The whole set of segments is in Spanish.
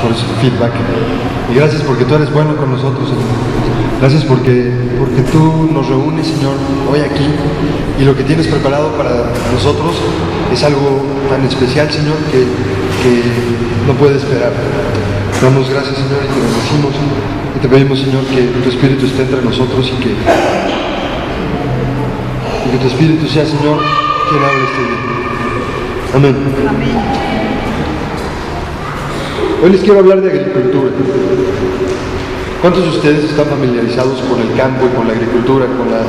por ese feedback. Y gracias porque tú eres bueno con nosotros, Señor. Gracias porque tú nos reúnes, Señor, hoy aquí, y lo que tienes preparado para nosotros es algo tan especial, Señor, que no puede esperar. Damos gracias, Señor, y te bendecimos, y te pedimos, Señor, que tu Espíritu esté entre nosotros y que tu Espíritu sea, Señor, quien hable este día. Amén. Amén. Hoy les quiero hablar de agricultura. ¿Cuántos de ustedes están familiarizados con el campo y con la agricultura, con la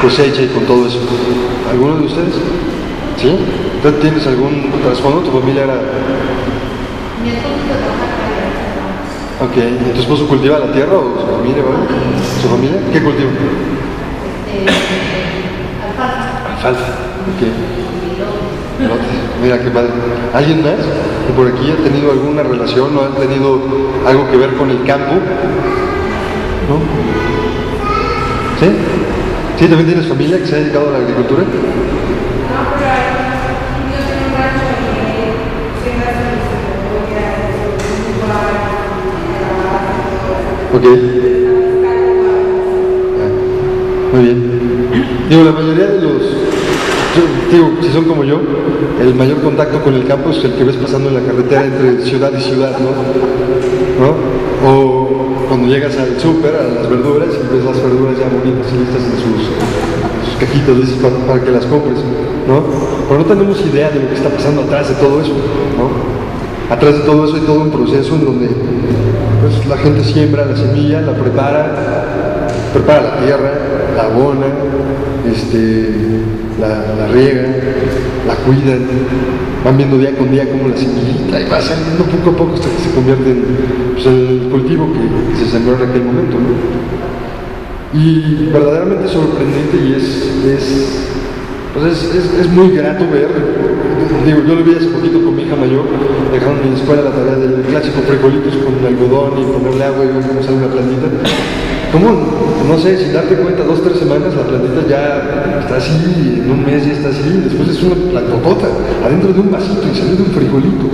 cosecha y con todo eso? ¿Alguno de ustedes? ¿Sí? ¿Tú tienes algún trasfondo? ¿Tu familia era...? Mi esposo trabaja. Ok. ¿Y tu esposo cultiva la tierra o su familia, ¿vale? ¿Su familia? ¿Qué cultiva? Alfalfa. Alfalfa. Ok. Elotes. Mira qué padre. ¿Alguien más que por aquí ha tenido alguna relación o ha tenido algo que ver con el campo? ¿No? ¿Sí? ¿Sí? ¿También tienes familia que se ha dedicado a la agricultura? Ok. Muy bien. Digo, la mayoría de los... Digo, si son como yo, el mayor contacto con el campo es el que ves pasando en la carretera entre ciudad y ciudad, ¿no? O cuando llegas al súper, a las verduras, y ves las verduras ya bonitas y listas en sus cajitas, dices, para que las compres, ¿no? Pero no tenemos idea de lo que está pasando atrás de todo eso, ¿no? Atrás de todo eso hay todo un proceso en donde pues, la gente siembra la semilla, la prepara la tierra, la abona, la riegan, la cuidan, van viendo día con día como la semillita y va saliendo poco a poco hasta que se convierte en pues, el cultivo que se sembró en aquel momento, ¿no? Y verdaderamente sorprendente y es muy grato ver. Digo, yo lo vi hace poquito con mi hija mayor, dejaron en la escuela la tarea del clásico frijolitos con algodón y ponerle agua y ver cómo sale una plantita. ¿Cómo? No sé, sin darte cuenta, 2 o 3 semanas la plantita ya está así, en un mes ya está así, después es una plantotota, adentro de un vasito y sale de un frijolito,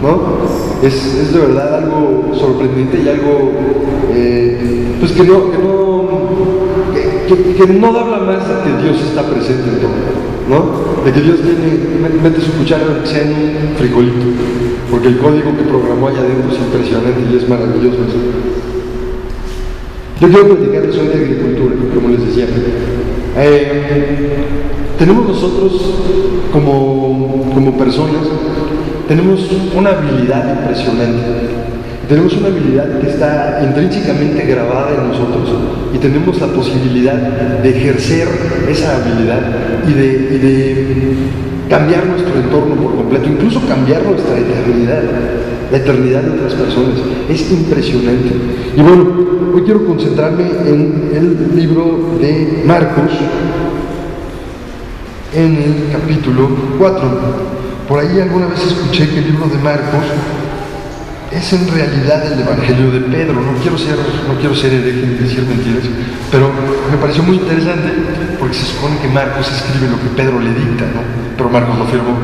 ¿no? Es de verdad algo sorprendente y algo, pues que no habla más de que Dios está presente en todo, ¿no? De que Dios mete su cuchara en un frijolito, porque el código que programó allá adentro es impresionante y es maravilloso. Yo quiero platicarles hoy de agricultura, como les decía. Tenemos nosotros, como personas, tenemos una habilidad impresionante. Tenemos una habilidad que está intrínsecamente grabada en nosotros y tenemos la posibilidad de ejercer esa habilidad y de cambiar nuestro entorno por completo, incluso cambiar nuestra eternidad, la eternidad de otras personas. Es impresionante. Y bueno, hoy quiero concentrarme en el libro de Marcos, en el capítulo 4. Por ahí alguna vez escuché que el libro de Marcos es en realidad el Evangelio de Pedro. No quiero ser hereje ni decir mentiras, pero me pareció muy interesante porque se supone que Marcos escribe lo que Pedro le dicta, ¿no? Pero Marcos lo firmó.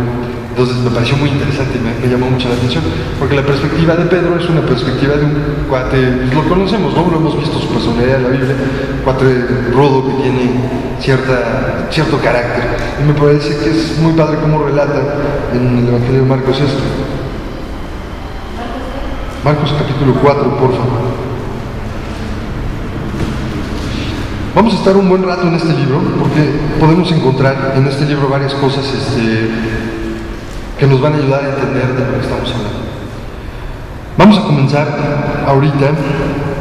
Entonces me pareció muy interesante y me llamó mucho la atención, porque la perspectiva de Pedro es una perspectiva de un cuate, lo conocemos, ¿no? Lo hemos visto su personalidad en la Biblia, un cuate rudo que tiene cierto carácter. Y me parece que es muy padre cómo relata en el Evangelio de Marcos esto. Marcos capítulo 4, por favor. Vamos a estar un buen rato en este libro, porque podemos encontrar en este libro varias cosas que nos van a ayudar a entender de lo que estamos hablando. Vamos a comenzar ahorita,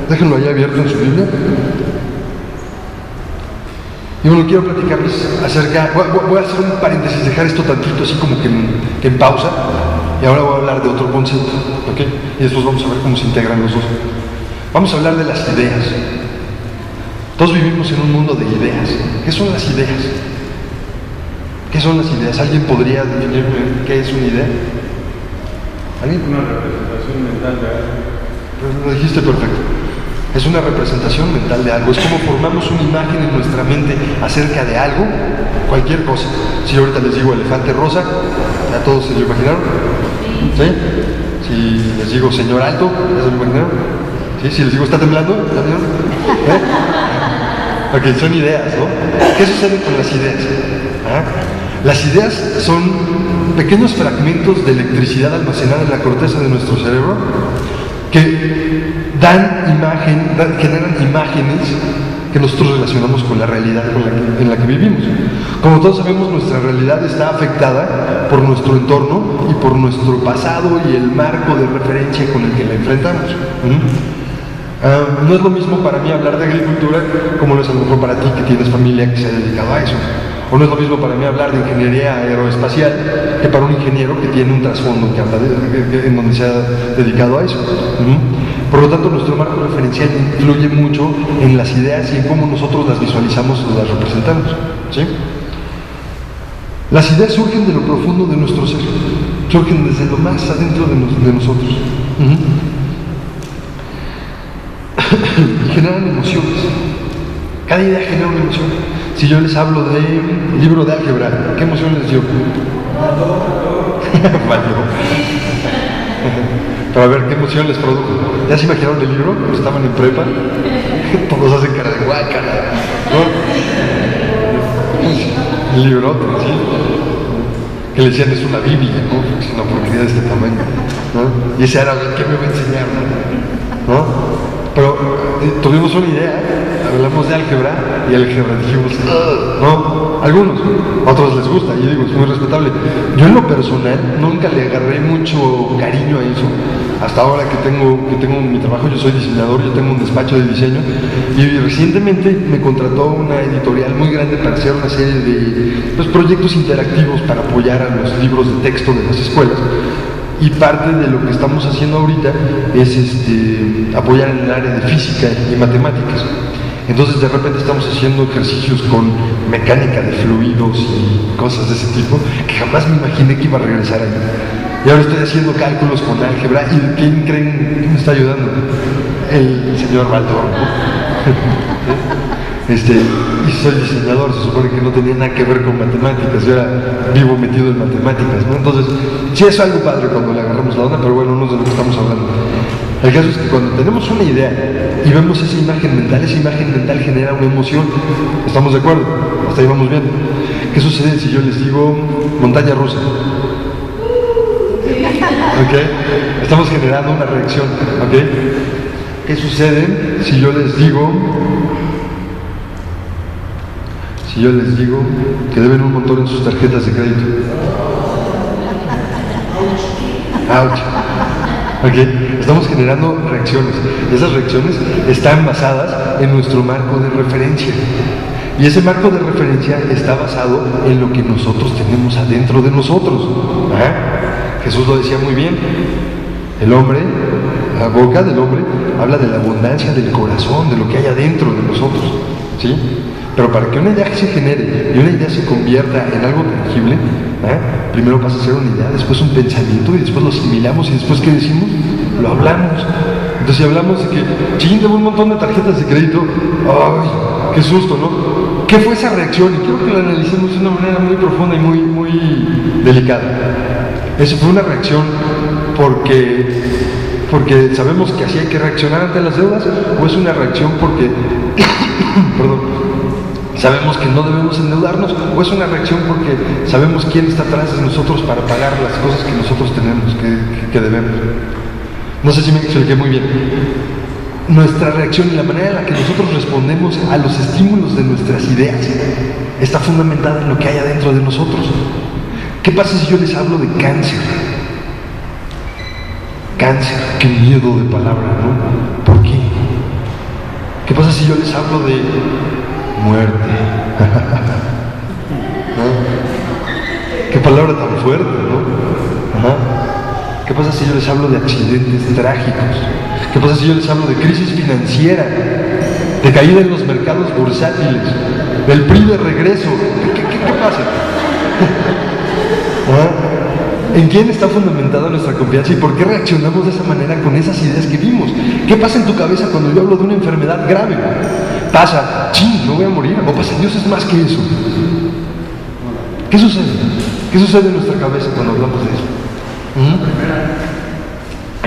déjenlo ahí abierto en su Biblia. Y bueno, quiero platicarles acerca, voy a hacer un paréntesis, dejar esto tantito así como que en pausa, y ahora voy a hablar de otro concepto, ¿ok? Y después vamos a ver cómo se integran los dos. Vamos a hablar de las ideas. Todos vivimos en un mundo de ideas. ¿Qué son las ideas? ¿Qué son las ideas? ¿Alguien podría definirme qué es una idea? ¿Alguien? Una representación mental de algo. Pues lo dijiste perfecto. Es una representación mental de algo. Es como formamos una imagen en nuestra mente acerca de algo, cualquier cosa. Si ahorita les digo elefante rosa, ¿ya todos se lo imaginaron? ¿Sí? Si Si les digo, señor alto, ¿ya se me imaginan? ¿Sí? Si les digo, ¿está temblando? ¿Ya vieron? Ok, son ideas, ¿no? ¿Qué sucede con las ideas? ¿Ah? Las ideas son pequeños fragmentos de electricidad almacenada en la corteza de nuestro cerebro que generan imágenes que nosotros relacionamos con la realidad en la que vivimos. Como todos sabemos, nuestra realidad está afectada por nuestro entorno y por nuestro pasado y el marco de referencia con el que la enfrentamos. No es lo mismo para mí hablar de agricultura como lo es a lo mejor para ti que tienes familia que se ha dedicado a eso. O no es lo mismo para mí hablar de ingeniería aeroespacial que para un ingeniero que tiene un trasfondo que habla en donde se ha dedicado a eso. Por lo tanto, nuestro marco referencial influye mucho en las ideas y en cómo nosotros las visualizamos o las representamos. ¿Sí? Las ideas surgen de lo profundo de nuestro ser, surgen desde lo más adentro de nosotros. Y generan emociones. Cada idea genera una emoción. Si yo les hablo de libro de álgebra, ¿qué emoción les dio? Valió. Pero a ver, ¿qué emoción les produjo? ¿Ya se imaginaron el libro? Estaban en prepa. Todos hacen cara de guácala, ¿no? El libro, ¿sí? Que le decían es una Biblia, ¿no? Es una porquería de este tamaño, ¿no? Y ese árabe, ¿qué me va a enseñar? ¿No? Pero tuvimos una idea, hablamos de álgebra y álgebra dijimos, no, algunos, otros les gusta, y yo digo, es muy respetable. Yo en lo personal nunca le agarré mucho cariño a eso, hasta ahora que tengo mi trabajo. Yo soy diseñador, yo tengo un despacho de diseño, y recientemente me contrató una editorial muy grande para hacer una serie de proyectos interactivos para apoyar a los libros de texto de las escuelas. Y parte de lo que estamos haciendo ahorita es apoyar en el área de física y matemáticas. Entonces de repente estamos haciendo ejercicios con mecánica de fluidos y cosas de ese tipo que jamás me imaginé que iba a regresar ahí. Y ahora estoy haciendo cálculos con álgebra. ¿Y quién creen que me está ayudando? El señor Baldor, ¿no? Y soy diseñador, se supone que no tenía nada que ver con matemáticas, yo era vivo metido en matemáticas, ¿no? Entonces, sí es algo padre cuando le agarramos la onda, pero bueno, no es de lo que estamos hablando. El caso es que cuando tenemos una idea y vemos esa imagen mental genera una emoción. ¿Estamos de acuerdo? Hasta ahí vamos bien. ¿Qué sucede si yo les digo montaña rusa? ¿Ok? Estamos generando una reacción, ¿ok? ¿Qué sucede si yo les digo que deben un montón en sus tarjetas de crédito? ¡Auch! ¿Ok? Estamos generando reacciones. Esas reacciones están basadas en nuestro marco de referencia. Y ese marco de referencia está basado en lo que nosotros tenemos adentro de nosotros. Jesús lo decía muy bien. El hombre, la boca del hombre, habla de la abundancia del corazón, de lo que hay adentro de nosotros. ¿Sí? Pero para que una idea se genere y una idea se convierta en algo tangible, primero pasa a ser una idea, después un pensamiento, y después lo asimilamos, y después ¿qué decimos? Lo hablamos. Entonces si hablamos de que, tengo un montón de tarjetas de crédito, ¡ay, qué susto!, ¿no? ¿Qué fue esa reacción? Y quiero que la analicemos de una manera muy profunda y muy delicada. Eso fue una reacción porque sabemos que así hay que reaccionar ante las deudas, o es una reacción porque sabemos que no debemos endeudarnos, o es una reacción porque sabemos quién está atrás de nosotros para pagar las cosas que nosotros tenemos, que debemos. No sé si me expliqué muy bien. Nuestra reacción y la manera en la que nosotros respondemos a los estímulos de nuestras ideas está fundamentada en lo que hay adentro de nosotros. ¿Qué pasa si yo les hablo de cáncer? Cáncer, qué miedo de palabra, ¿no? ¿Por qué? ¿Qué pasa si yo les hablo de muerte? ¿No? Qué palabra tan fuerte, ¿no? ¿Qué pasa si yo les hablo de accidentes trágicos? ¿Qué pasa si yo les hablo de crisis financiera, de caída en los mercados bursátiles, del PRI de regreso? ¿Qué pasa? ¿En quién está fundamentada nuestra confianza y por qué reaccionamos de esa manera con esas ideas que vimos? ¿Qué pasa en tu cabeza cuando yo hablo de una enfermedad grave? Pasa, no voy a morir, o pasa, Dios es más que eso. ¿Qué sucede? ¿Qué sucede en nuestra cabeza cuando hablamos de eso?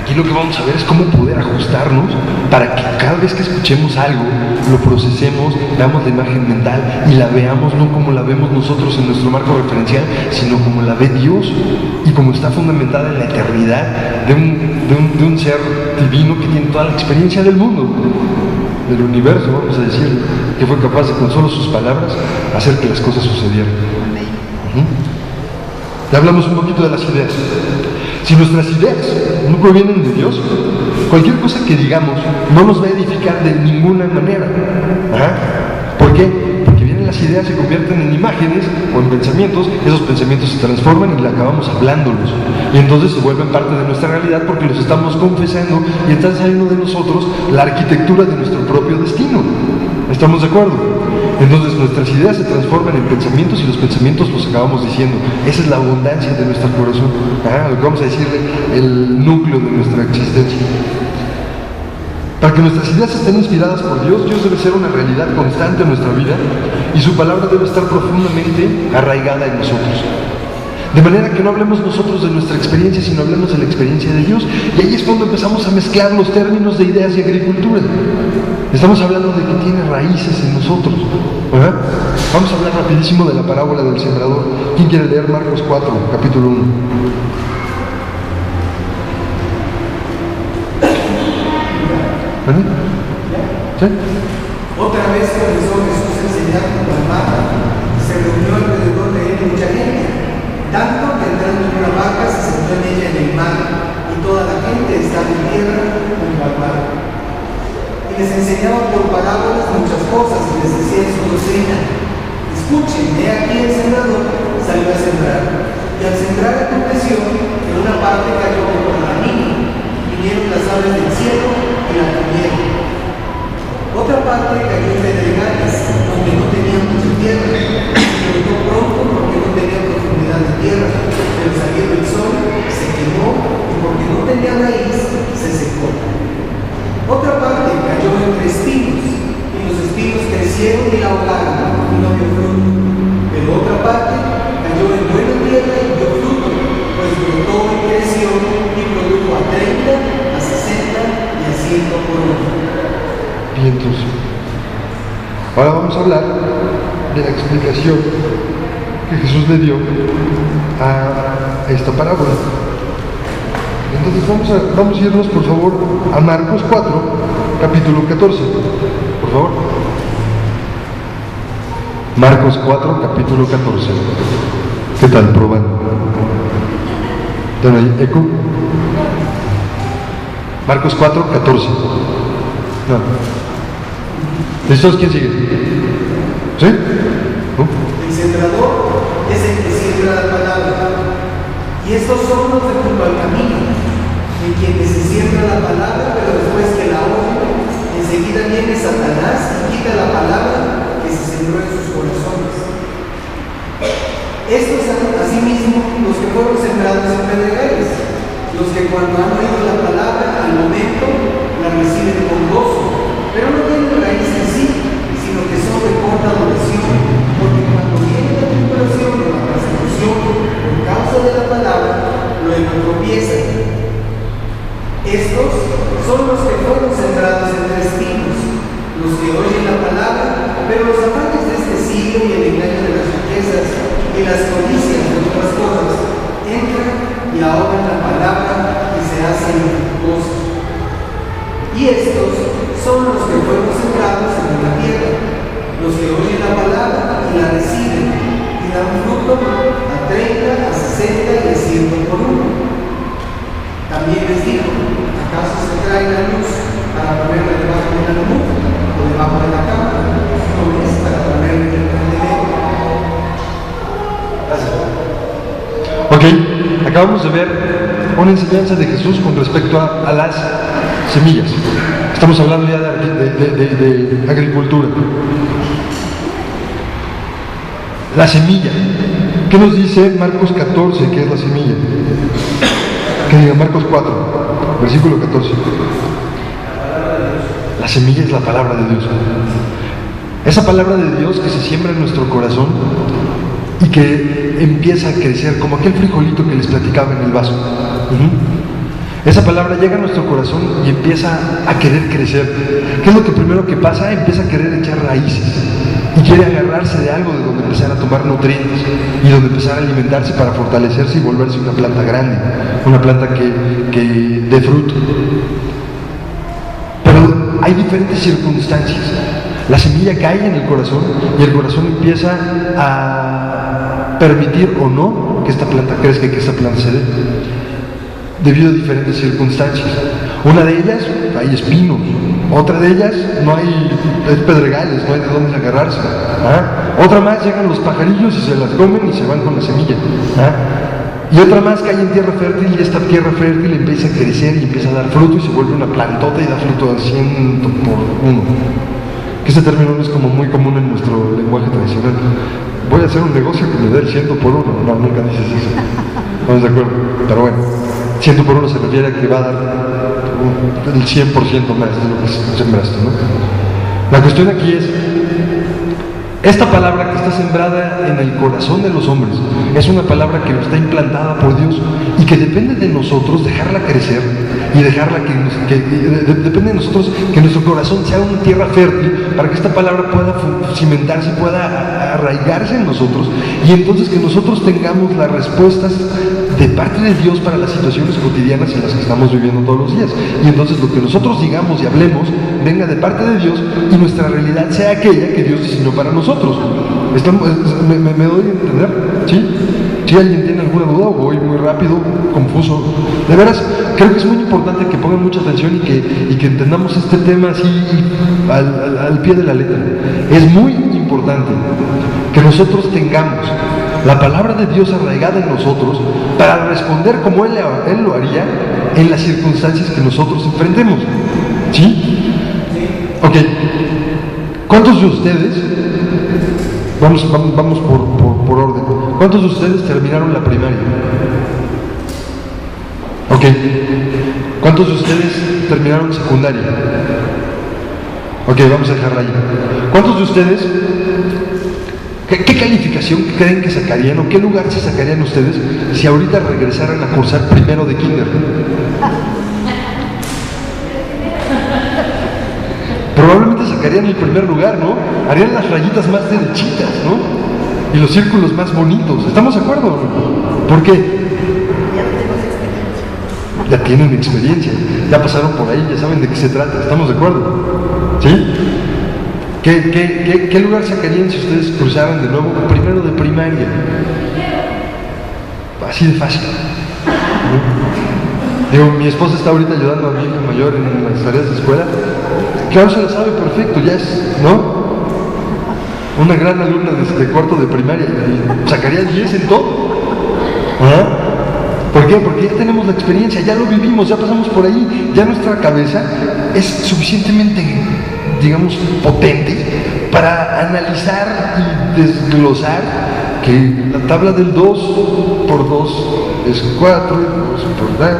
Aquí lo que vamos a ver es cómo poder ajustarnos para que cada vez que escuchemos algo, lo procesemos, veamos la imagen mental y la veamos no como la vemos nosotros en nuestro marco referencial, sino como la ve Dios y como está fundamentada en la eternidad de un ser divino que tiene toda la experiencia del mundo, del universo, vamos a decir, que fue capaz de con solo sus palabras hacer que las cosas sucedieran. Ya hablamos un poquito de las ideas. Si nuestras ideas no provienen de Dios, cualquier cosa que digamos no nos va a edificar de ninguna manera. ¿Por qué? Porque vienen las ideas, se convierten en imágenes o en pensamientos, esos pensamientos se transforman y le acabamos hablándolos. Y entonces se vuelven parte de nuestra realidad porque los estamos confesando y están saliendo de nosotros la arquitectura de nuestro propio destino. ¿Estamos de acuerdo? Entonces nuestras ideas se transforman en pensamientos y los pensamientos los acabamos diciendo. Esa es la abundancia de nuestro corazón. Lo que vamos a decirle, el núcleo de nuestra existencia. Para que nuestras ideas estén inspiradas por Dios, Dios debe ser una realidad constante en nuestra vida y su palabra debe estar profundamente arraigada en nosotros. De manera que no hablemos nosotros de nuestra experiencia, sino hablemos de la experiencia de Dios. Y ahí es cuando empezamos a mezclar los términos de ideas y agricultura. Estamos hablando de que tiene raíces en nosotros. Vamos a hablar rapidísimo de la parábola del sembrador. ¿Quién quiere leer Marcos 4, capítulo 1? ¿Sí? Otra vez comenzó Jesús a enseñar con la barca, se reunió alrededor de él mucha gente, tanto que entrando en una barca se sentó en ella en el mar, y toda la gente estaba en tierra junto al mar. Y les enseñaba por parábolas muchas cosas, y les decía en su doctrina: escuchen, he aquí el sembrador salió a sembrar, y al sembrar aconteció que una parte cayó por el camino, vinieron las aves del cielo y la comieron. Otra parte cayó en pedregales, donde no tenía mucha tierra, se brotó pronto porque no tenía profundidad de tierra, pero saliendo el sol se quemó y porque no tenía raíz se secó. Otra parte cayó entre espinos, y los espinos crecieron y la ahogaron y no dio fruto. Pero otra parte cayó en buena tierra y dio fruto, pues brotó y creció y produjo a 30, a 60 y a 100 por uno. Vientos. Ahora vamos a hablar de la explicación que Jesús le dio a esta parábola. Entonces vamos a irnos por favor a Marcos 4, capítulo 14. Por favor. Marcos 4, capítulo 14. ¿Qué tal? Probando. ¿Están ahí? ¿Eco? Marcos 4, 14. No. ¿Listos? ¿Quién sigue? ¿Sí? El sembrador es el que siembra la palabra. Y estos son los de junto al camino, en quienes se siembra la palabra, pero después que la oyen, enseguida viene Satanás y quita la palabra que se sembró en sus corazones. Estos son asimismo los que fueron sembrados en pedregales, los que cuando han oído la palabra al momento la reciben con gozo, pero no tienen raíz en sí, sino que son de corta duración, porque cuando viene la tribulación o la persecución por causa de la palabra, luego tropiezan. Estos son los que fueron sembrados entre espinos, los que oyen la palabra, pero los afanes de este siglo y el engaño de las riquezas y las codicias de otras cosas entran y ahogan la palabra y se hacen infructuosos. Y estos son los que fueron sembrados en la tierra, los que oyen la palabra y la reciben y dan fruto a 30, a 60 y a 100 por uno. También les dijo: ¿acaso se trae la luz para ponerla debajo del almud o debajo de la cama? No es para ponerla en el candelero. Ok, acabamos de ver una enseñanza de Jesús con respecto a las semillas. Estamos hablando ya de agricultura. La semilla. ¿Qué nos dice Marcos 14 que es la semilla? Que diga Marcos 4, versículo 14. La semilla es la palabra de Dios. Esa palabra de Dios que se siembra en nuestro corazón y que empieza a crecer como aquel frijolito que les platicaba en el vaso. Esa palabra llega a nuestro corazón y empieza a querer crecer. ¿Qué es lo que primero que pasa? Empieza a querer echar raíces y quiere agarrarse de algo de donde empezar a tomar nutrientes y donde empezar a alimentarse para fortalecerse y volverse una planta grande, una planta que dé fruto. Pero hay diferentes circunstancias. La semilla cae en el corazón y el corazón empieza a permitir o no que esta planta crezca y que esta planta se dé, debido a diferentes circunstancias. Una de ellas, hay espinos. Otra de ellas, no hay pedregales, no hay de dónde agarrarse. Otra más, llegan los pajarillos y se las comen y se van con la semilla. Y otra más cae en tierra fértil y esta tierra fértil empieza a crecer y empieza a dar fruto y se vuelve una plantota y da fruto al 100 por 1. Que este término no es como muy común en nuestro lenguaje tradicional. Voy a hacer un negocio que me dé el 100 por 1. No, nunca dices eso. ¿Estamos de acuerdo? Pero bueno, 100 por 1 se refiere a que va a dar el 100% más de lo que sembraste, ¿no? La cuestión aquí es, esta palabra que está sembrada en el corazón de los hombres es una palabra que está implantada por Dios y que depende de nosotros dejarla crecer y dejarla depende de nosotros que nuestro corazón sea una tierra fértil para que esta palabra pueda cimentarse, pueda arraigarse en nosotros y entonces que nosotros tengamos las respuestas de parte de Dios para las situaciones cotidianas en las que estamos viviendo todos los días. Y entonces lo que nosotros digamos y hablemos venga de parte de Dios y nuestra realidad sea aquella que Dios diseñó para nosotros. ¿Me doy a entender? ¿Sí? Si alguien tiene alguna duda o voy muy rápido, confuso. De veras, creo que es muy importante que pongan mucha atención y que entendamos este tema así al pie de la letra. Es muy importante que nosotros tengamos la palabra de Dios arraigada en nosotros para responder como Él lo haría en las circunstancias que nosotros enfrentemos. ¿Sí? Ok. ¿Cuántos de ustedes, vamos por orden, cuántos de ustedes terminaron la primaria? Ok. ¿Cuántos de ustedes terminaron secundaria? Ok, vamos a dejarla ahí. ¿Cuántos de ustedes, qué calificación creen que sacarían o qué lugar se sacarían ustedes si ahorita regresaran a cursar primero de kinder? Probablemente sacarían el primer lugar, ¿no? Harían las rayitas más derechitas, ¿no? Y los círculos más bonitos. ¿Estamos de acuerdo? ¿Por qué? Ya tienen experiencia, ya pasaron por ahí, ya saben de qué se trata. ¿Estamos de acuerdo? ¿Sí? ¿Qué lugar sacarían si ustedes cruzaran de nuevo primero de primaria? Así de fácil, ¿no? Digo, mi esposa está ahorita ayudando a mi hija mayor en las tareas de escuela. Claro, se la sabe perfecto, ya es, ¿no? Una gran alumna de cuarto de primaria y sacaría 10 en todo. ¿Por qué? Porque ya tenemos la experiencia, ya lo vivimos, ya pasamos por ahí, ya nuestra cabeza es suficientemente, digamos, potente para analizar y desglosar que la tabla del 2 por 2 es 4, 2 por 4,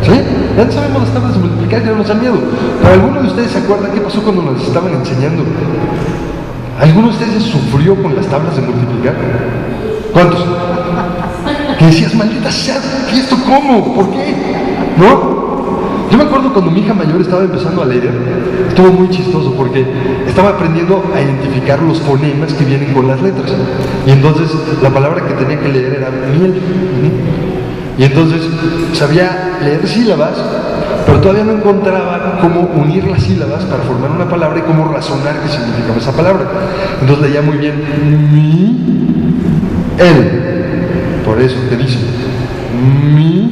¿sí? Ya sabemos las tablas de multiplicar, ya no nos da miedo. Pero ¿alguno de ustedes se acuerda qué pasó cuando nos estaban enseñando? ¿Alguno de ustedes sufrió con las tablas de multiplicar? ¿Cuántos? Que decías, maldita sea, ¿y esto cómo? ¿Por qué? ¿No? Yo me acuerdo cuando mi hija mayor estaba empezando a leer, estuvo muy chistoso porque estaba aprendiendo a identificar los fonemas que vienen con las letras. Y entonces la palabra que tenía que leer era miel. Y entonces sabía leer sílabas, pero todavía no encontraba cómo unir las sílabas para formar una palabra y cómo razonar qué significaba esa palabra. Entonces leía muy bien mi, el. Por eso, ¿qué dice? Mi,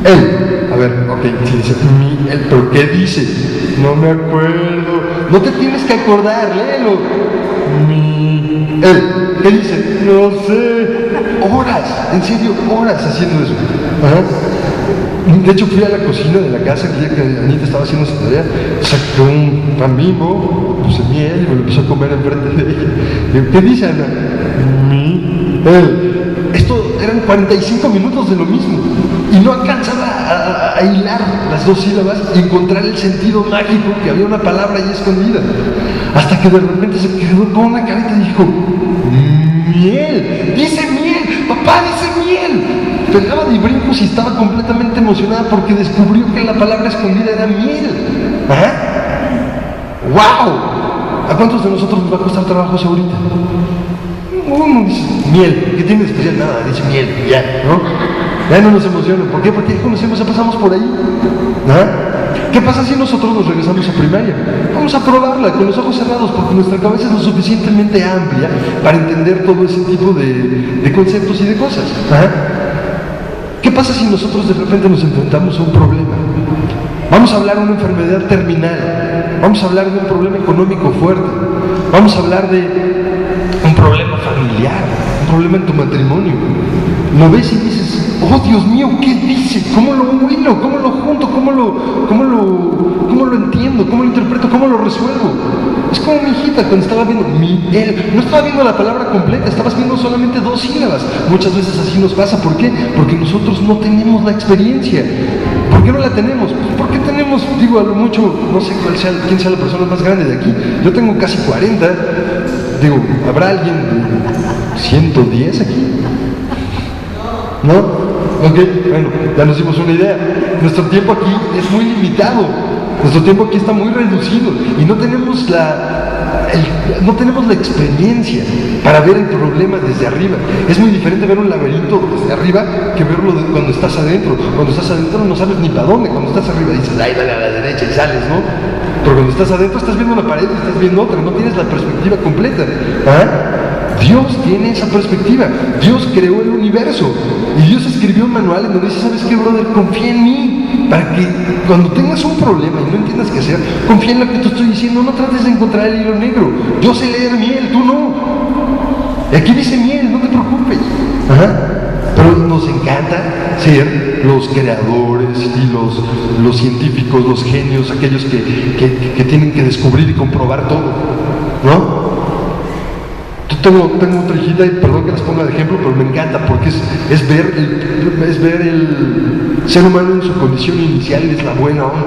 el. A ver, ok, si dice mi, el, pero ¿qué dice? No me acuerdo. No te tienes que acordar, léelo. Mi, el. ¿Qué dice? No sé. Horas, en serio, horas haciendo eso. De hecho, fui a la cocina de la casa el día que Anita estaba haciendo su tarea, saqué un pan Bimbo, puse miel y me lo empezó a comer enfrente de ella. Digo, ¿qué dice Ana? Mi, el. Esto eran 45 minutos de lo mismo y no alcanzaba a hilar las dos sílabas y encontrar el sentido mágico que había una palabra ahí escondida, hasta que de repente se quedó con una carita y dijo, miel, dice miel, papá dice miel. pegaba de brincos y estaba completamente emocionada porque descubrió que la palabra escondida era miel. ¿Ajá? ¡Wow! ¿A cuántos de nosotros nos va a costar trabajos ahorita? Uno dice, miel, ¿qué tiene de especial? Nada, dice miel, ya, ¿no? Ya no nos emociona. ¿Por qué? Porque conocemos, ya pasamos por ahí. ¿Ah? ¿Qué pasa si nosotros nos regresamos a primaria? Vamos a probarla con los ojos cerrados porque nuestra cabeza es lo suficientemente amplia para entender todo ese tipo de conceptos y de cosas. ¿Ah? ¿Qué pasa si nosotros de repente nos enfrentamos a un problema? Vamos a hablar de una enfermedad terminal, vamos a hablar de un problema económico fuerte, vamos a hablar de un problema familiar, un problema en tu matrimonio. Lo ves y dices, oh Dios mío, ¿qué dice? ¿Cómo lo hilo? ¿Cómo lo junto? ¿Cómo lo entiendo? ¿Cómo lo interpreto? ¿Cómo lo resuelvo? Es como mi hijita cuando estaba viendo no estaba viendo la palabra completa, estabas viendo solamente 2 sílabas. Muchas veces así nos pasa. ¿Por qué? Porque nosotros no tenemos la experiencia. ¿Por qué no la tenemos? Pues porque tenemos, digo, a lo mucho, no sé quién sea la persona más grande de aquí. Yo tengo casi 40. Digo, ¿habrá alguien de 110 aquí? ¿No? Ok, bueno, ya nos dimos una idea. Nuestro tiempo aquí es muy limitado. Nuestro tiempo aquí está muy reducido y no tenemos la experiencia para ver el problema desde arriba. Es muy diferente ver un laberinto desde arriba que verlo cuando estás adentro. Cuando estás adentro no sabes ni para dónde. Cuando estás arriba dices, ahí dale a la derecha y sales, ¿no? Pero cuando estás adentro estás viendo una pared y estás viendo otra, no tienes la perspectiva completa. ¿Ah? Dios tiene esa perspectiva. Dios creó el universo y Dios escribió un manual en donde dice, ¿sabes qué, brother? Confía en mí, para que cuando tengas un problema y no entiendas qué hacer, confía en lo que te estoy diciendo. No trates de encontrar el hilo negro. Yo sé leer miel, tú no. Y aquí dice miel, no te preocupes. Ajá. Pero nos encanta ser los creadores y los científicos, los genios, aquellos que tienen que descubrir y comprobar todo, ¿no? Tengo otra hijita y perdón que las ponga de ejemplo, pero me encanta porque es ver el ser humano en su condición inicial y es la buena onda.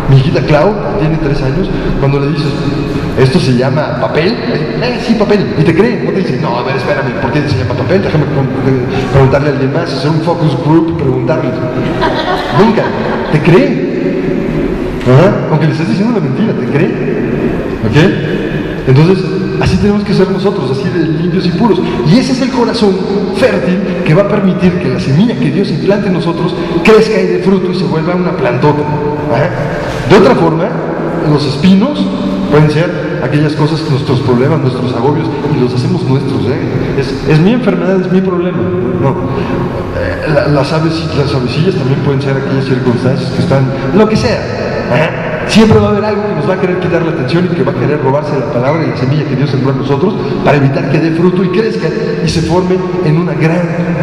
Mi hijita Clau, que tiene 3 años, cuando le dices, esto se llama papel, sí, papel, y te cree, no te dice, no, a ver, espérame, ¿por qué se llama papel? Déjame preguntarle a alguien más, hacer un focus group y preguntarle. Nunca, te cree. ¿Ah? Aunque le estés diciendo una mentira, te cree. ¿Ok? Entonces, así tenemos que ser nosotros, así de limpios y puros. Y ese es el corazón fértil que va a permitir que la semilla que Dios implante en nosotros crezca y dé fruto y se vuelva una plantota. De otra forma, los espinos pueden ser aquellas cosas, nuestros problemas, nuestros agobios, y los hacemos nuestros. Es mi enfermedad, es mi problema. No. Las avecillas también pueden ser aquellas circunstancias que están, lo que sea. Siempre va a haber algo que nos va a querer quitar la atención y que va a querer robarse la palabra y la semilla que Dios sembró en nosotros para evitar que dé fruto y crezca y se forme en una gran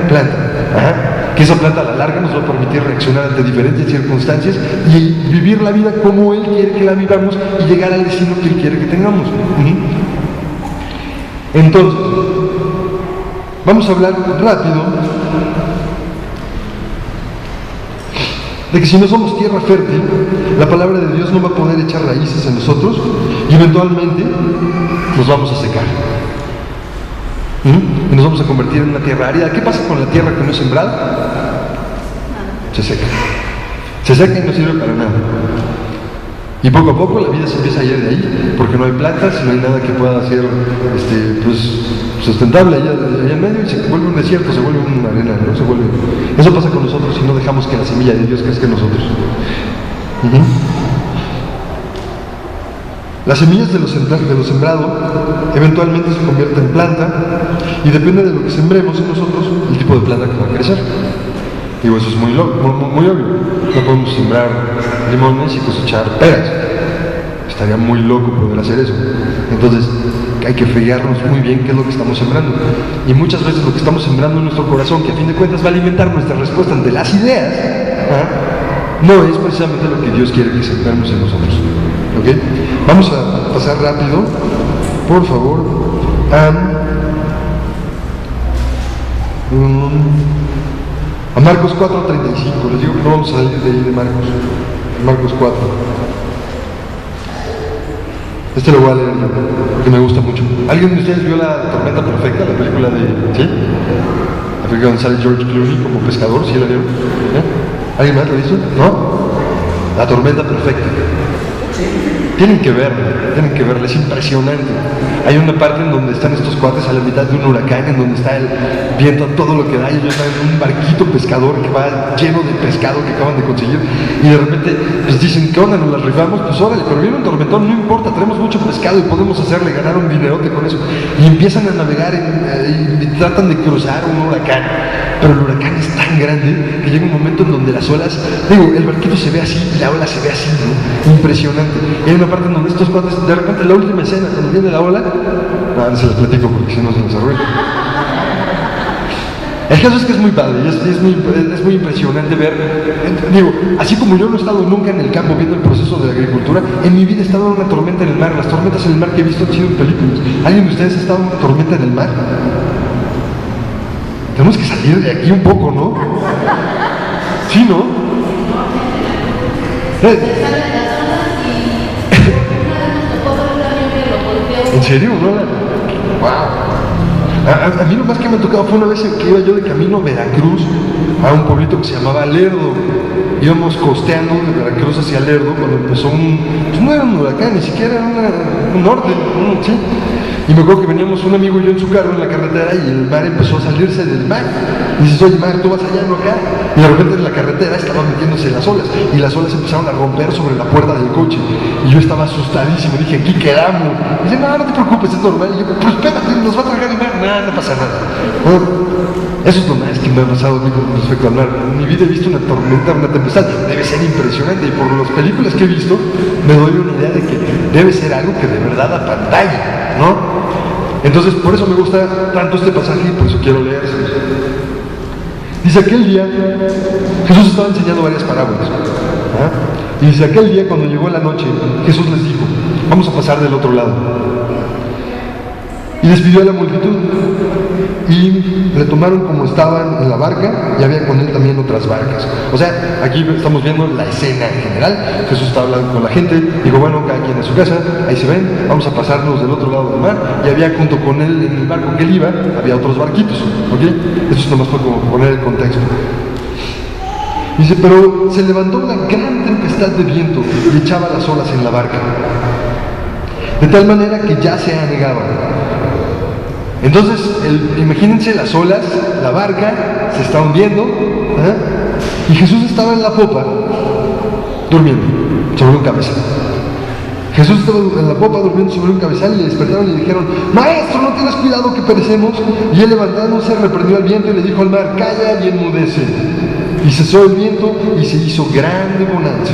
planta. Que esa planta a la larga nos va a permitir reaccionar ante diferentes circunstancias y vivir la vida como Él quiere que la vivamos y llegar al destino que Él quiere que tengamos. Entonces, vamos a hablar rápido de que si no somos tierra fértil, la palabra de Dios no va a poder echar raíces en nosotros y eventualmente nos vamos a secar. Y nos vamos a convertir en una tierra árida. ¿Qué pasa con la tierra que no es sembrada? Se seca. Se seca y no sirve para nada. Y poco a poco la vida se empieza a ir de ahí, porque no hay plantas, no hay nada que pueda ser sustentable allá en medio y se vuelve un desierto, se vuelve una arena, ¿no? Eso pasa con nosotros si no dejamos que la semilla de Dios crezca en nosotros. Las semillas de lo sembrado eventualmente se convierten en planta y depende de lo que sembremos en nosotros el tipo de planta que va a crecer. Digo, eso es muy obvio. No podemos sembrar limones y cosechar peras. Estaría muy loco poder hacer eso. Entonces, hay que fijarnos muy bien qué es lo que estamos sembrando. Y muchas veces lo que estamos sembrando en nuestro corazón, que a fin de cuentas va a alimentar nuestra respuesta ante las ideas, no es precisamente lo que Dios quiere que sembremos en nosotros. ¿Ok? Vamos a pasar rápido, por favor, a Marcos 4:35. Les digo que no vamos a salir de ahí de Marcos 4. Este lo voy a leer yo, porque me gusta mucho. ¿Alguien de ustedes vio La Tormenta Perfecta, la película de... ¿Sí? película donde sale George Clooney como pescador, ¿sí la vieron? ¿Alguien más lo hizo? ¿No? La tormenta perfecta. Tienen que verla, es impresionante. Hay una parte en donde están estos cuates a la mitad de un huracán, en donde está el viento a todo lo que da, y ellos están en un barquito pescador que va lleno de pescado que acaban de conseguir, y de repente pues dicen, ¿qué onda? ¿Nos las rifamos? Pues órale, pero viene un tormentón, no importa, tenemos mucho pescado y podemos hacerle ganar un dinerote con eso. Y empiezan a navegar y tratan de cruzar un huracán, pero el huracán es tan grande que llega un momento en donde las olas, digo, el barquito se ve así y la ola se ve así, ¿no? Impresionante. Y hay una parte en donde estos cuates, de repente la última escena, cuando viene la ola, no se las platico porque si no se nos arruina. El caso es que es muy padre, es muy impresionante ver, digo, así como yo no he estado nunca en el campo viendo el proceso de la agricultura, en mi vida he estado en una tormenta en el mar. Las tormentas en el mar que he visto han sido en películas. ¿Alguien de ustedes ha estado en una tormenta en el mar? Tenemos que salir de aquí un poco, ¿no? ¿Sí, no? ¿En serio? ¿No? ¡Wow! A mí lo más que me ha tocado fue una vez que iba yo de camino a Veracruz, a un pueblito que se llamaba Lerdo. Íbamos costeando de Veracruz hacia Lerdo cuando empezó pues no era un huracán, ni siquiera era un norte, ¿sí? Y me acuerdo que veníamos un amigo y yo en su carro en la carretera y el mar empezó a salirse del mar. Y dices, oye, mar, tú vas allá, no acá. Y de repente en la carretera estaban metiéndose las olas y las olas empezaron a romper sobre la puerta del coche. Y yo estaba asustadísimo, dije, aquí quedamos. Y dice, no te preocupes, es normal. Y yo, pues espérate, nos va a tragar el mar. No pasa nada. Bueno, eso es lo más que me ha pasado a mí con respecto al mar. En mi vida he visto una tormenta, una tempestad. Debe ser impresionante. Y por las películas que he visto, me doy una idea de que debe ser algo que de verdad apantalla, ¿no? Entonces, por eso me gusta tanto este pasaje y por eso quiero leer. Dice, aquel día, Jesús estaba enseñando varias parábolas. Y dice, aquel día cuando llegó la noche, Jesús les dijo, vamos a pasar del otro lado. Y despidió a la multitud. Y le tomaron como estaban en la barca, y había con él también otras barcas. O sea, aquí estamos viendo la escena en general. Jesús está hablando con la gente, digo, bueno, cada quien a su casa, ahí se ven, vamos a pasarnos del otro lado del mar. Y había junto con él, en el barco que él iba, había otros barquitos, ¿ok? Eso es nomás para como poner el contexto. Dice, pero se levantó una gran tempestad de viento y echaba las olas en la barca, de tal manera que ya se anegaban. Entonces, imagínense las olas, la barca se está hundiendo, y Jesús estaba en la popa, durmiendo sobre un cabezal. Jesús estaba en la popa durmiendo sobre un cabezal y le despertaron y le dijeron, Maestro, ¿no tienes cuidado que perecemos? Y él levantándose reprendió al viento y le dijo al mar, calla y enmudece. Y cesó el viento y se hizo grande bonanza.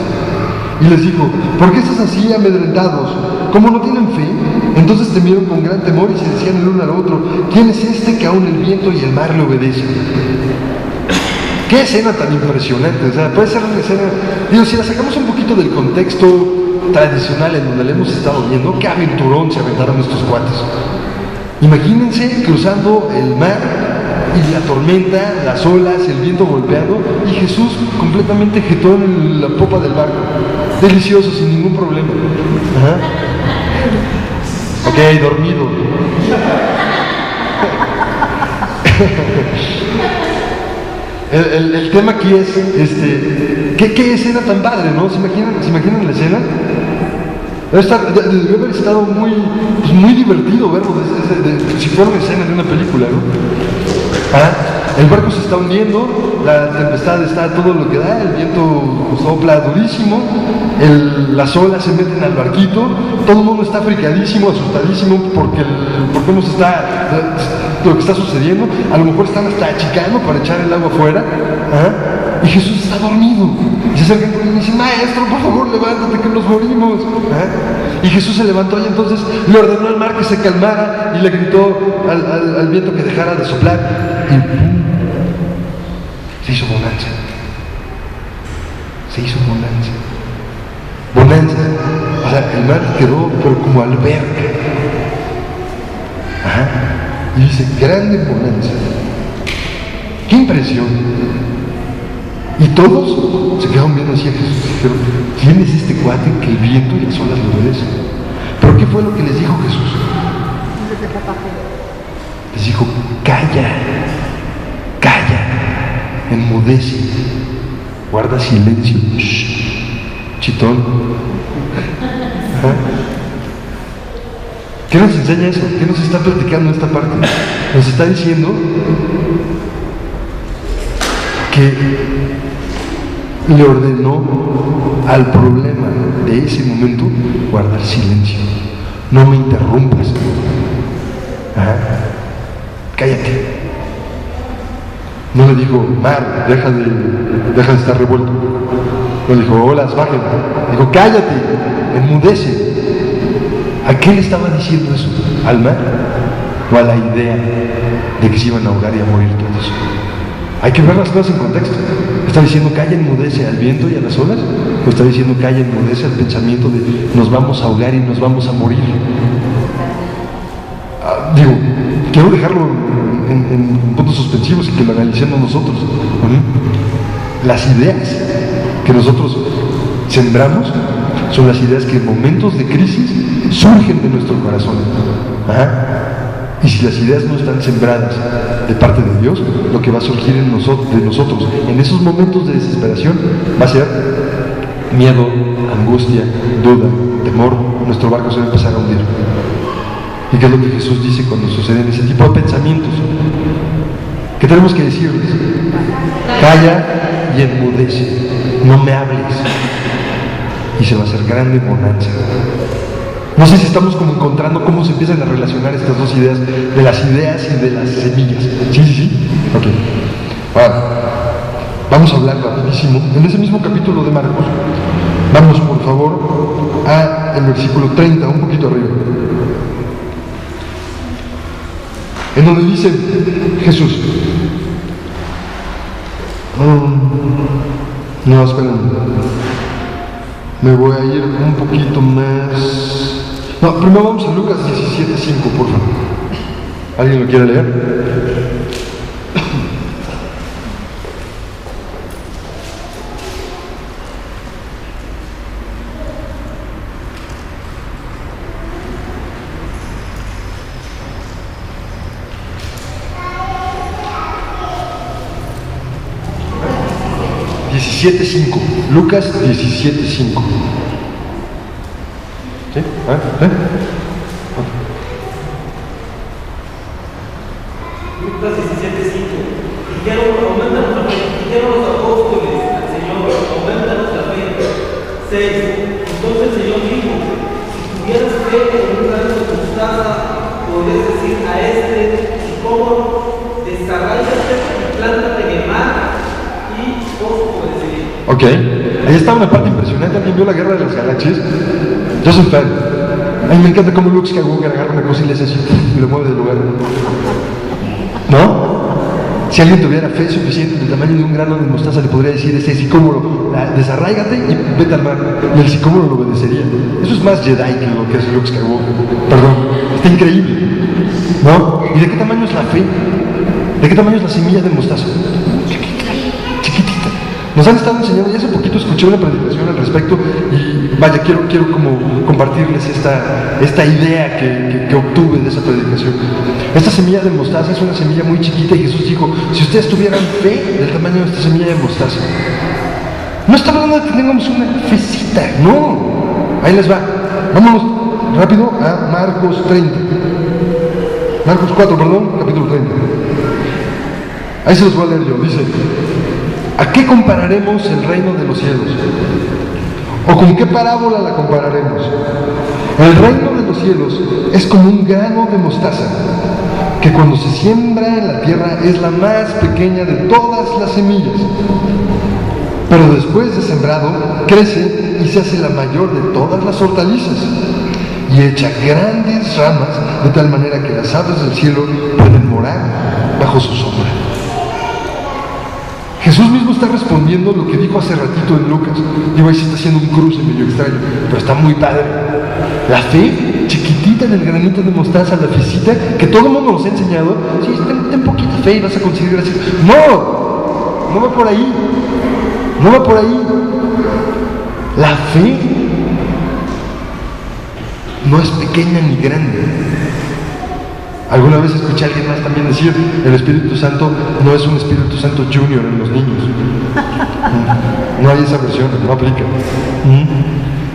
Y les dijo, ¿por qué estás así amedrentados? ¿Cómo no tienen fe? Entonces temieron con gran temor y se decían el uno al otro, ¿quién es este que aún el viento y el mar le obedecen? ¡Qué escena tan impresionante! O sea, puede ser una escena, digo, si la sacamos un poquito del contexto tradicional en donde le hemos estado viendo, qué aventurón se aventaron estos cuates. Imagínense cruzando el mar y la tormenta, las olas, el viento golpeando, y Jesús completamente jetón en la popa del barco. Delicioso, sin ningún problema. Ok, dormido. El tema aquí es, ¿qué escena tan padre, ¿no? ¿Se imaginan la escena? Debe haber estado muy divertido verlo, si fuera una escena de una película, ¿no? El barco se está hundiendo, la tempestad está a todo lo que da, el viento sopla durísimo, las olas se meten al barquito, todo el mundo está fricadísimo, asustadísimo porque lo que está sucediendo. A lo mejor están hasta achicando para echar el agua afuera, y Jesús está dormido. Y se acerca y dice, Maestro, por favor, levántate que nos morimos. Y Jesús se levantó y entonces le ordenó al mar que se calmara y le gritó al viento que dejara de soplar. Y ¡pum! Se hizo bonanza. Se hizo bonanza. Bonanza. O sea, el mar quedó pero como alberca. Y dice, grande bonanza. ¡Qué impresión! Y todos se quedaron viendo así a Jesús y dijeron, ¿quién es este cuate que el viento y las olas lo obedecen? ¿Pero qué fue lo que les dijo Jesús? Les dijo, calla, calla. enmudece, guarda silencio. Shh, chitón. ¿Ah? ¿Qué nos enseña eso? ¿Qué nos está platicando esta parte? Nos está diciendo que le ordenó al problema de ese momento guardar silencio. No me interrumpas. Ajá. Cállate. No le dijo, Mar, deja de estar revuelto. No le dijo, hola, bajen. Dijo, cállate, enmudece. ¿A qué le estaba diciendo eso? ¿Al mar? ¿O a la idea de que se iban a ahogar y a morir todos? Hay que ver las cosas en contexto. ¿Está diciendo calla, enmudece al viento y a las olas? ¿O está diciendo calla, enmudece al pensamiento de nos vamos a ahogar y nos vamos a morir? Digo, quiero dejarlo en puntos suspensivos y que lo analicemos nosotros. Las ideas que nosotros sembramos son las ideas que en momentos de crisis surgen de nuestro corazón. Y si las ideas no están sembradas de parte de Dios, lo que va a surgir de nosotros en esos momentos de desesperación va a ser miedo, angustia, duda, temor. Nuestro barco se va a empezar a hundir. ¿Y qué es lo que Jesús dice cuando suceden ese tipo de pensamientos? ¿Qué tenemos que decirles? Calla y enmudece, no me hables. Y se va a hacer grande bonanza. No sé si estamos como encontrando cómo se empiezan a relacionar estas dos ideas, de las ideas y de las semillas. ¿Sí? Ok. Ahora, vamos a hablar rapidísimo. En ese mismo capítulo de Marcos, vamos por favor a el versículo 30, un poquito arriba. En donde dice Jesús, no, esperen, me voy a ir un poquito más. No, primero vamos a Lucas 17:5, por favor. ¿Alguien lo quiere leer? Lucas 17:5. ¿Sí? Lucas 17:5. Dijeron, aumenta nuestra fe. Dijeron los apóstoles al Señor, aumenta nuestra fe. 6. Entonces el Señor dijo, si tuvieras fe en un grano de mostaza, podrías decir a este sicómoro, desarráigate y plántate en el mar, y os obedecería. Ok, ahí está una parte impresionante. ¿Alguien vio la Guerra de las Galaxias? Yo soy fan. A mí me encanta cómo Luke Skywalker agarra una cosa y le hace así y lo mueve del lugar. ¿No? Si alguien tuviera fe suficiente del tamaño de un grano de mostaza, le podría decir a ese sicómoro, desarráigate y vete al mar. Y el sicómoro lo obedecería. Eso es más Jedi que lo que es Luke Skywalker. Perdón, está increíble. ¿No? ¿Y de qué tamaño es la fe? ¿De qué tamaño es la semilla de mostaza? Chiquitita. Nos han estado enseñando, y hace poquito escuché una predicación al respecto y vaya, quiero como compartirles esta idea que obtuve de esa predicación. Esta semilla de mostaza es una semilla muy chiquita y Jesús dijo, si ustedes tuvieran fe del tamaño de esta semilla de mostaza, no está hablando de que tengamos una fecita, no, ahí les va, vámonos rápido a Marcos 30, Marcos 4, perdón, capítulo 30, ahí se los voy a leer yo, dice, ¿a qué compararemos el reino de los cielos? ¿O con qué parábola la compararemos? El reino de los cielos es como un grano de mostaza, que cuando se siembra en la tierra es la más pequeña de todas las semillas. Pero después de sembrado, crece y se hace la mayor de todas las hortalizas, y echa grandes ramas de tal manera que las aves del cielo pueden morar bajo su sombra. Jesús mismo está respondiendo lo que dijo hace ratito en Lucas. Digo, ahí se está haciendo un cruce medio extraño, pero está muy padre. La fe chiquitita del granito de mostaza, la fecita, que todo el mundo nos ha enseñado. Sí, ten poquita fe y vas a conseguir gracia. No va por ahí. No va por ahí. La fe no es pequeña ni grande. Alguna vez escuché a alguien más también decir, el Espíritu Santo no es un Espíritu Santo Junior en los niños. No hay esa versión, no aplica.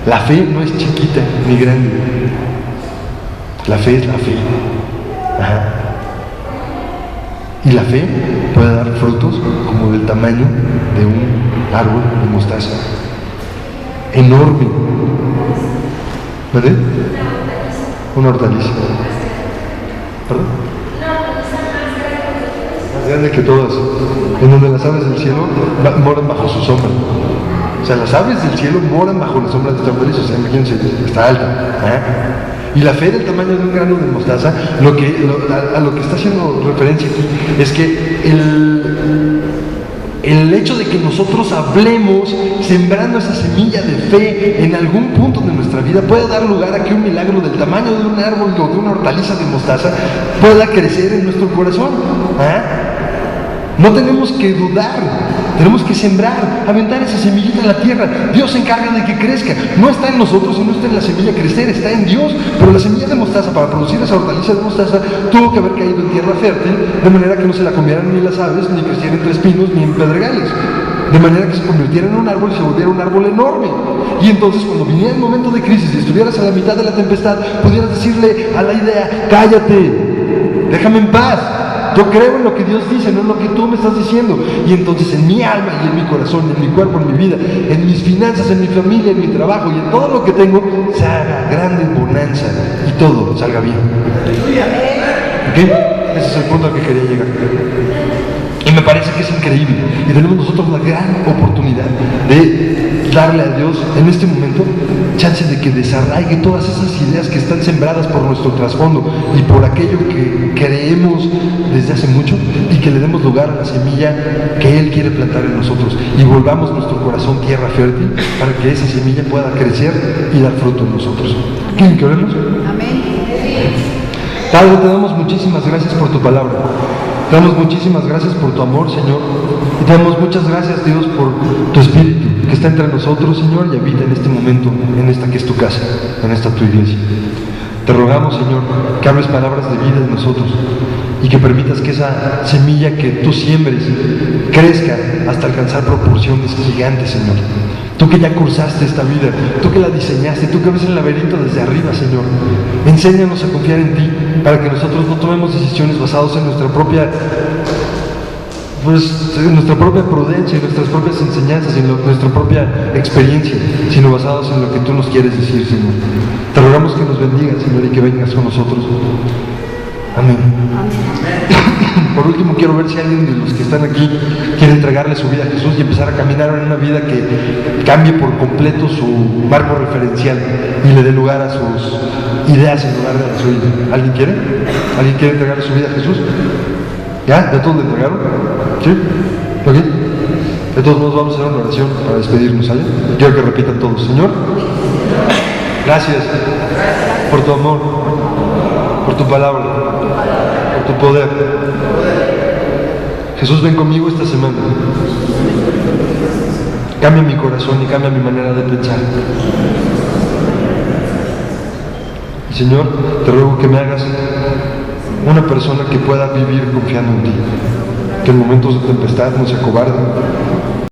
La fe no es chiquita ni grande. La fe es la fe. Ajá. Y la fe puede dar frutos como del tamaño de un árbol de mostaza. Enorme. ¿Vale? Una hortaliza. ¿Perdón? Más grande que todas. En donde las aves del cielo moran bajo su sombra. O sea, las aves del cielo moran bajo la sombra de esta hortaliza. O sea, imagínense, está alta. Y la fe del tamaño de un grano de mostaza, a lo que está haciendo referencia aquí, es que el hecho de que nosotros hablemos sembrando esa semilla de fe en algún punto de nuestra vida puede dar lugar a que un milagro del tamaño de un árbol o de una hortaliza de mostaza pueda crecer en nuestro corazón. No tenemos que dudar, tenemos que sembrar, aventar esa semillita en la tierra. Dios se encarga de que crezca. No está en nosotros y no está en la semilla crecer, está en Dios. Pero la semilla de mostaza, para producir esa hortaliza de mostaza, tuvo que haber caído en tierra fértil, de manera que no se la comieran ni las aves, ni creciera entre espinos, ni en pedregales. De manera que se convirtiera en un árbol y se volviera un árbol enorme. Y entonces cuando viniera el momento de crisis y estuvieras a la mitad de la tempestad, pudieras decirle a la idea, cállate, déjame en paz. Yo creo en lo que Dios dice, no en lo que tú me estás diciendo. Y entonces en mi alma y en mi corazón, en mi cuerpo, en mi vida, en mis finanzas, en mi familia, en mi trabajo y en todo lo que tengo, se haga grande bonanza y todo salga bien. ¿Ok? Ese es el punto al que quería llegar. Y me parece que es increíble. Y tenemos nosotros la gran oportunidad de darle a Dios en este momento chance de que desarraigue todas esas ideas que están sembradas por nuestro trasfondo y por aquello que creemos desde hace mucho, y que le demos lugar a la semilla que Él quiere plantar en nosotros y volvamos nuestro corazón tierra fértil para que esa semilla pueda crecer y dar fruto en nosotros. ¿Quieren que oremos? Amén. Padre, te damos muchísimas gracias por tu palabra. Te damos muchísimas gracias por tu amor, Señor. Y te damos muchas gracias, Dios, por tu Espíritu que está entre nosotros, Señor, y habita en este momento, en esta que es tu casa, en esta tu iglesia. Te rogamos, Señor, que hables palabras de vida en nosotros y que permitas que esa semilla que tú siembres crezca hasta alcanzar proporciones gigantes, Señor. Tú que ya cursaste esta vida, tú que la diseñaste, tú que ves el laberinto desde arriba, Señor. Enséñanos a confiar en ti para que nosotros no tomemos decisiones basadas en nuestra propia prudencia, en nuestras propias enseñanzas, en nuestra propia experiencia, sino basados en lo que tú nos quieres decir, Señor. Te rogamos que nos bendigas, Señor, y que vengas con nosotros. Amén. Por último, quiero ver si alguien de los que están aquí quiere entregarle su vida a Jesús y empezar a caminar en una vida que cambie por completo su marco referencial y le dé lugar a sus ideas en lugar de las suyas. ¿Alguien quiere? ¿Alguien quiere entregarle su vida a Jesús? ¿Ya? ¿Ya todos le entregaron? ¿Sí? ¿Ok? De todos modos vamos a hacer una oración para despedirnos, ¿sale? Quiero que repitan todos. Señor, gracias por tu amor, por tu palabra, por tu poder. Jesús, ven conmigo esta semana. Cambia mi corazón y cambia mi manera de pensar. Y Señor, te ruego que me hagas una persona que pueda vivir confiando en ti, que en momentos de tempestad no se acobarde,